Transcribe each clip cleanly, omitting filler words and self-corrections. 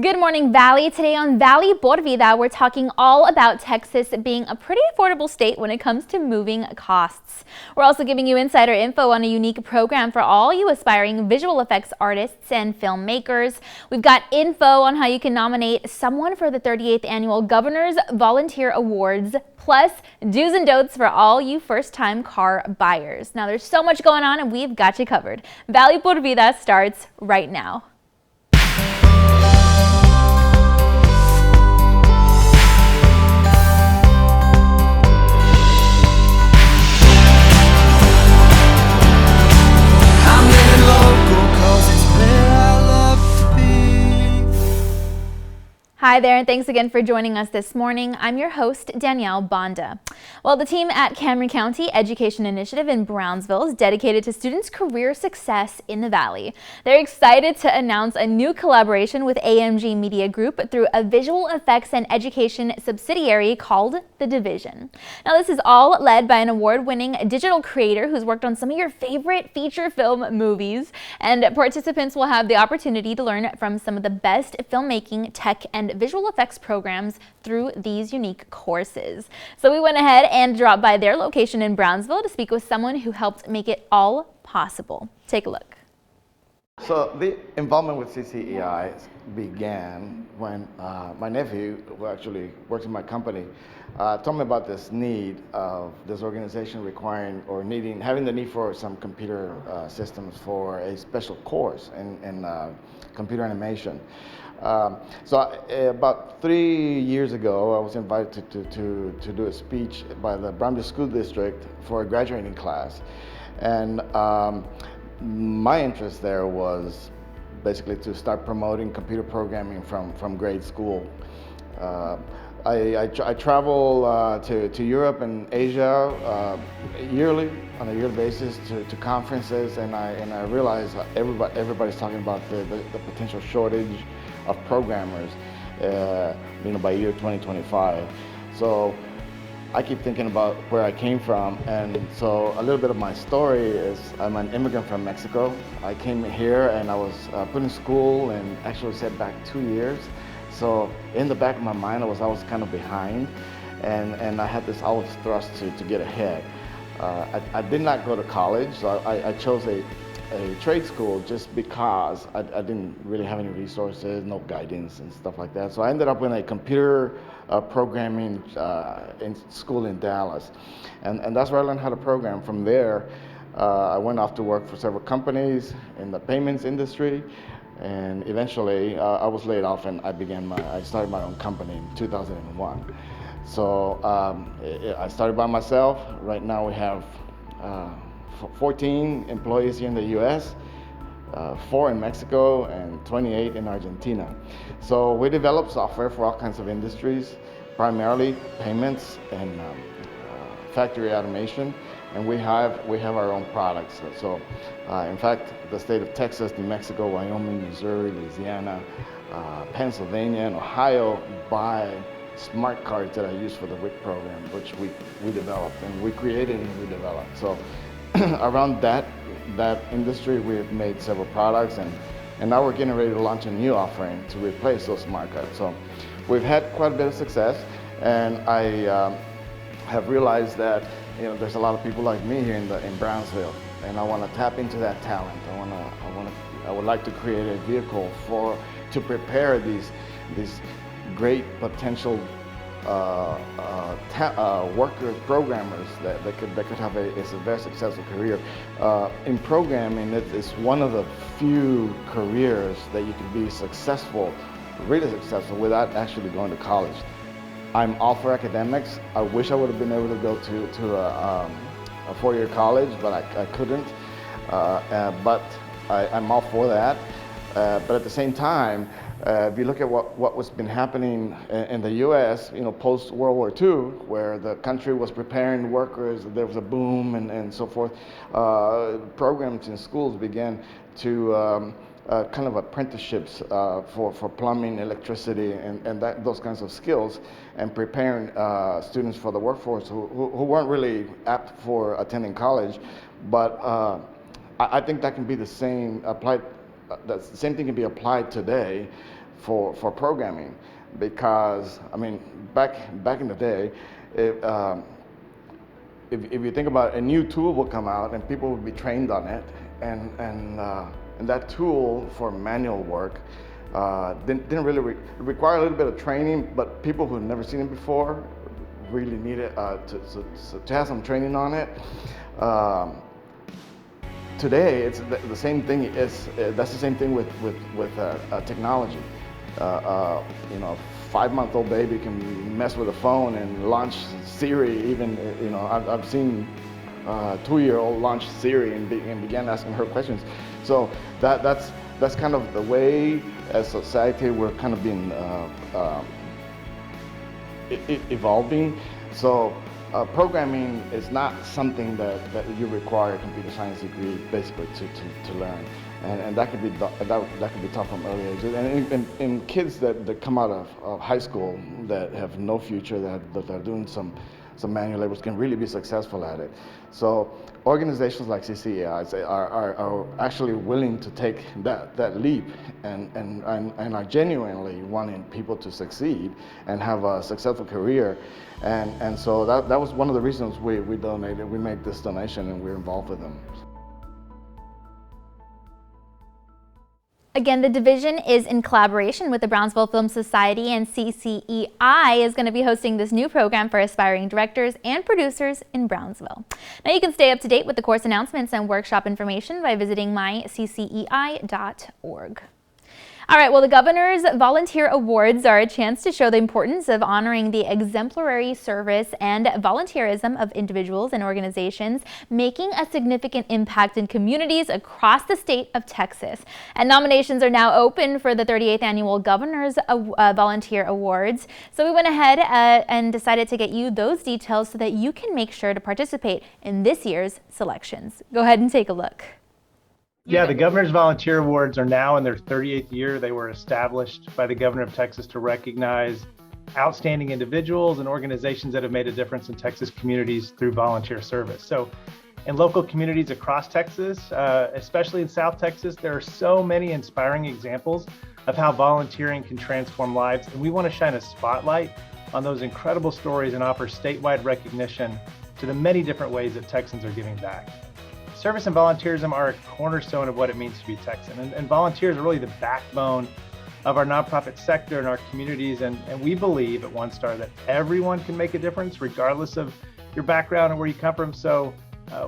Good morning, Valley. Today on Valley por Vida, we're talking all about Texas being a pretty affordable state when it comes to moving costs. We're also giving you insider info on a unique program for all you aspiring visual effects artists and filmmakers. We've got info on how you can nominate someone for the 38th Annual Governor's Volunteer Awards, plus do's and don'ts for all you first-time car buyers. Now, there's so much going on and we've got you covered. Valley por Vida starts right now. Hi there, and thanks again for joining us this morning. I'm your host, Danielle Banda. Well, the team at Cameron County Education Initiative in Brownsville is dedicated to students' career success in the Valley. They're excited to announce a new collaboration with AMG Media Group through a visual effects and education subsidiary called The Division. Now, this is all led by an award-winning digital creator who's worked on some of your favorite feature film movies, and participants will have the opportunity to learn from some of the best filmmaking, tech, and visual effects programs through these unique courses. So we went ahead and dropped by their location in Brownsville to speak with someone who helped make it all possible. Take a look. So the involvement with CCEI began when my nephew, who actually works in my company, told me about this need of this organization requiring or having the need for some computer systems for a special course in computer animation. About 3 years ago, I was invited to do a speech by the Brownsville School District for a graduating class. And my interest there was basically to start promoting computer programming from grade school. I travel to Europe and Asia on a yearly basis to conferences, and I realize everybody's talking about the potential shortage of programmers, by year 2025. So I keep thinking about where I came from, and so a little bit of my story is I'm an immigrant from Mexico. I came here and I was put in school and actually set back 2 years. So in the back of my mind, I was always kind of behind, and I had this always thrust to get ahead. I did not go to college, so I chose a trade school just because I didn't really have any resources, no guidance and stuff like that. So I ended up in a computer programming in school in Dallas. And that's where I learned how to program. From there, I went off to work for several companies in the payments industry. And eventually, I was laid off, and I started my own company in 2001. So I started by myself. Right now we have 14 employees here in the U.S., 4 in Mexico, and 28 in Argentina. So we develop software for all kinds of industries, primarily payments and factory automation, and we have our own products. So in fact, the state of Texas, New Mexico, Wyoming, Missouri, Louisiana, Pennsylvania, and Ohio buy smart cards that I use for the WIC program, which we developed, and we created and we developed. So around that industry, we've made several products, and now we're getting ready to launch a new offering to replace those smart cards. So we've had quite a bit of success, and I have realized that there's a lot of people like me here in Brownsville, and I want to tap into that talent. I would like to create a vehicle to prepare these great potential workers, programmers that could have a very successful career. In programming, it's one of the few careers that you can be successful, really successful, without actually going to college. I'm all for academics. I wish I would have been able to go to a 4-year college, but I couldn't. But I'm all for that. But at the same time, if you look at what was been happening in the U.S., post World War II, where the country was preparing workers, there was a boom and so forth. Programs in schools began to kind of apprenticeships for plumbing, electricity, and those kinds of skills, and preparing students for the workforce who weren't really apt for attending college. But I think that can be the same applied. The same thing can be applied today for programming, because I mean back in the day, if you think about it, a new tool will come out and people will be trained on it, and that tool for manual work didn't really require a little bit of training, but people who had never seen it before really needed to have some training on it. Today, it's the same thing. That's the same thing with technology. You know, a 5-month-old baby can mess with a phone and launch Siri. Even I've seen a 2-year-old launch Siri and began asking her questions. So that's kind of the way as society we're kind of being evolving. So programming is not something that you require a computer science degree basically to learn, and that could be taught from early ages. And kids that come out of high school that have no future, that are doing some manual labors, can really be successful at it. So organizations like CCEI are actually willing to take that leap and are genuinely wanting people to succeed and have a successful career. And so that was one of the reasons we donated. We made this donation and we're involved with them. Again, the division is in collaboration with the Brownsville Film Society, and CCEI is going to be hosting this new program for aspiring directors and producers in Brownsville. Now you can stay up to date with the course announcements and workshop information by visiting myccei.org. All right, well, the Governor's Volunteer Awards are a chance to show the importance of honoring the exemplary service and volunteerism of individuals and organizations making a significant impact in communities across the state of Texas. And nominations are now open for the 38th Annual Governor's Volunteer Awards. So we went ahead and decided to get you those details so that you can make sure to participate in this year's selections. Go ahead and take a look. Yeah, the Governor's Volunteer Awards are now in their 38th year. They were established by the Governor of Texas to recognize outstanding individuals and organizations that have made a difference in Texas communities through volunteer service. So in local communities across Texas, especially in South Texas, there are so many inspiring examples of how volunteering can transform lives. And we want to shine a spotlight on those incredible stories and offer statewide recognition to the many different ways that Texans are giving back. Service and volunteerism are a cornerstone of what it means to be Texan, and volunteers are really the backbone of our nonprofit sector and our communities, and we believe at OneStar that everyone can make a difference regardless of your background and where you come from. So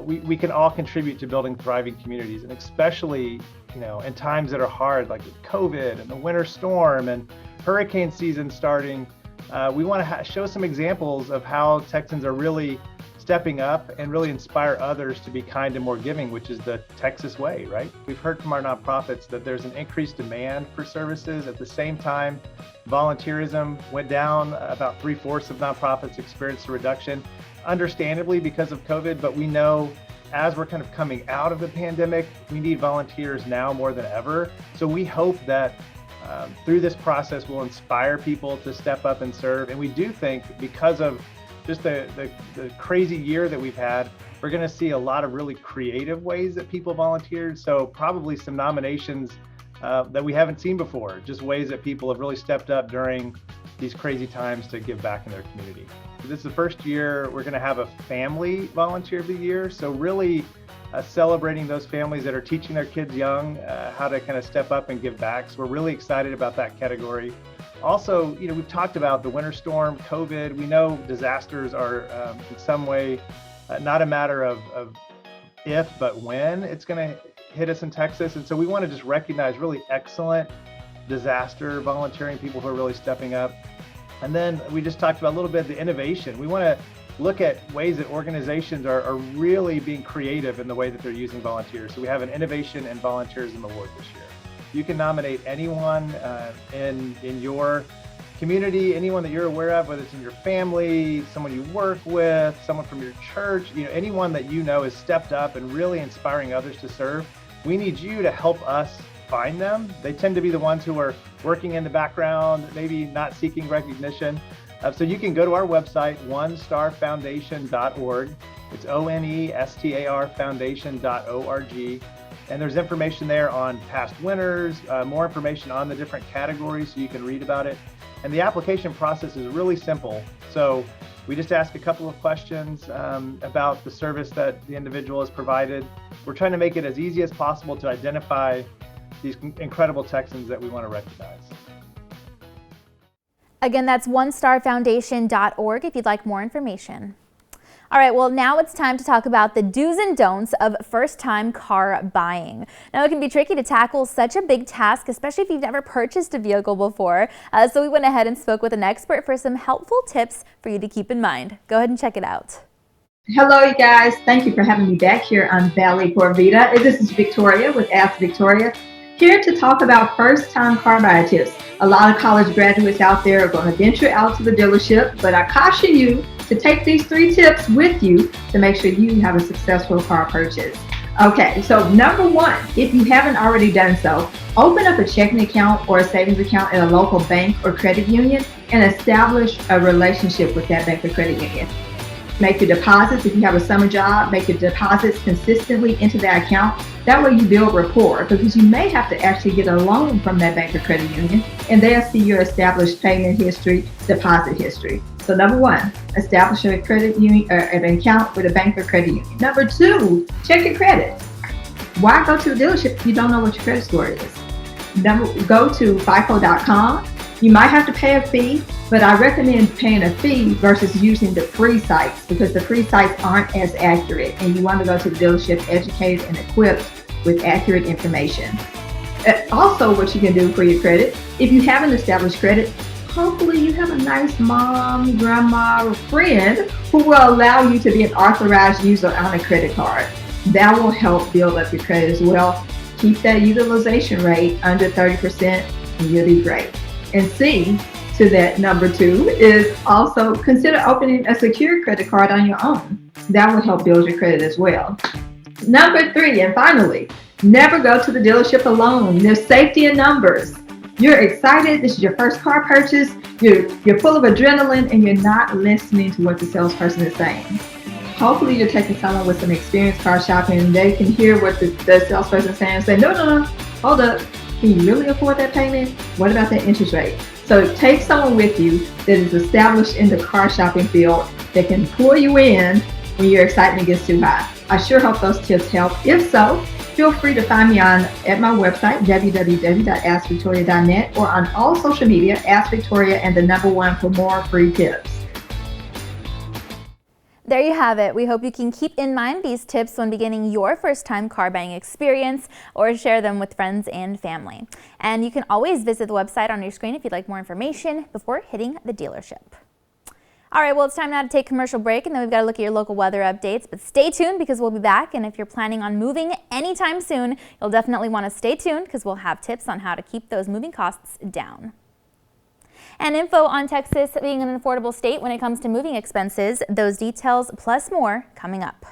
we can all contribute to building thriving communities, and especially in times that are hard, like with COVID and the winter storm and hurricane season starting. We want to show some examples of how Texans are really stepping up and really inspire others to be kind and more giving, which is the Texas way, right? We've heard from our nonprofits that there's an increased demand for services. At the same time, volunteerism went down. About 3/4 of nonprofits experienced a reduction, understandably because of COVID, but we know as we're kind of coming out of the pandemic, we need volunteers now more than ever. So we hope that through this process, we'll inspire people to step up and serve. And we do think because of just the crazy year that we've had, we're going to see a lot of really creative ways that people volunteered. So probably some nominations that we haven't seen before, just ways that people have really stepped up during these crazy times to give back in their community. So this is the first year we're going to have a family volunteer of the year. So really celebrating those families that are teaching their kids young how to kind of step up and give back. So we're really excited about that category. Also, we've talked about the winter storm, COVID. We know disasters are in some way not a matter of if, but when it's going to hit us in Texas. And so we want to just recognize really excellent disaster volunteering, people who are really stepping up. And then we just talked about a little bit of the innovation. We want to look at ways that organizations are really being creative in the way that they're using volunteers. So we have an Innovation and Volunteerism Award this year. You can nominate anyone in your community, anyone that you're aware of, whether it's in your family, someone you work with, someone from your church, anyone that has stepped up and really inspiring others to serve. We need you to help us find them. They tend to be the ones who are working in the background, maybe not seeking recognition. So you can go to our website, onestarfoundation.org. It's ONESTAR foundation.org. And there's information there on past winners, more information on the different categories so you can read about it. And the application process is really simple. So we just ask a couple of questions about the service that the individual has provided. We're trying to make it as easy as possible to identify these incredible Texans that we want to recognize. Again, that's onestarfoundation.org if you'd like more information. All right, well, now it's time to talk about the do's and don'ts of first-time car buying. Now, it can be tricky to tackle such a big task, especially if you've never purchased a vehicle before. So we went ahead and spoke with an expert for some helpful tips for you to keep in mind. Go ahead and check it out. Hello, you guys. Thank you for having me back here on Valley for Vida. This is Victoria with Ask Victoria, here to talk about first-time car buyer tips. A lot of college graduates out there are going to venture out to the dealership, but I caution you to take these 3 tips with you to make sure you have a successful car purchase. Okay, so number 1, if you haven't already done so, open up a checking account or a savings account at a local bank or credit union and establish a relationship with that bank or credit union. Make your deposits. If you have a summer job, make your deposits consistently into that account. That way you build rapport, because you may have to actually get a loan from that bank or credit union, and they'll see your established payment history, deposit history. So number 1, establish a credit union or an account with a bank or credit union. Number 2, check your credit. Why go to the dealership if you don't know what your credit score is? Go to FICO.com. You might have to pay a fee, but I recommend paying a fee versus using the free sites, because the free sites aren't as accurate, and you want to go to the dealership educated and equipped with accurate information. Also, what you can do for your credit, if you haven't established credit, hopefully you have a nice mom, grandma, or friend who will allow you to be an authorized user on a credit card. That will help build up your credit as well. Keep that utilization rate under 30% and you'll be great. And C, to that number 2, is also consider opening a secure credit card on your own. That will help build your credit as well. Number 3, and finally, never go to the dealership alone. There's safety in numbers. You're excited, this is your first car purchase, you're full of adrenaline, and you're not listening to what the salesperson is saying. Hopefully you're taking someone with some experience car shopping and they can hear what the salesperson is saying and say, no, hold up. Can you really afford that payment? What about that interest rate? So take someone with you that is established in the car shopping field that can pull you in when your excitement gets too high. I sure hope those tips help. If so, feel free to find me at my website, www.askvictoria.net, or on all social media, Ask Victoria and the number 1 for more free tips. There you have it. We hope you can keep in mind these tips when beginning your first-time car buying experience, or share them with friends and family. And you can always visit the website on your screen if you'd like more information before hitting the dealership. All right, well, it's time now to take a commercial break, and then we've got to look at your local weather updates. But stay tuned, because we'll be back. And if you're planning on moving anytime soon, you'll definitely want to stay tuned, because we'll have tips on how to keep those moving costs down. And info on Texas being an affordable state when it comes to moving expenses. Those details plus more coming up.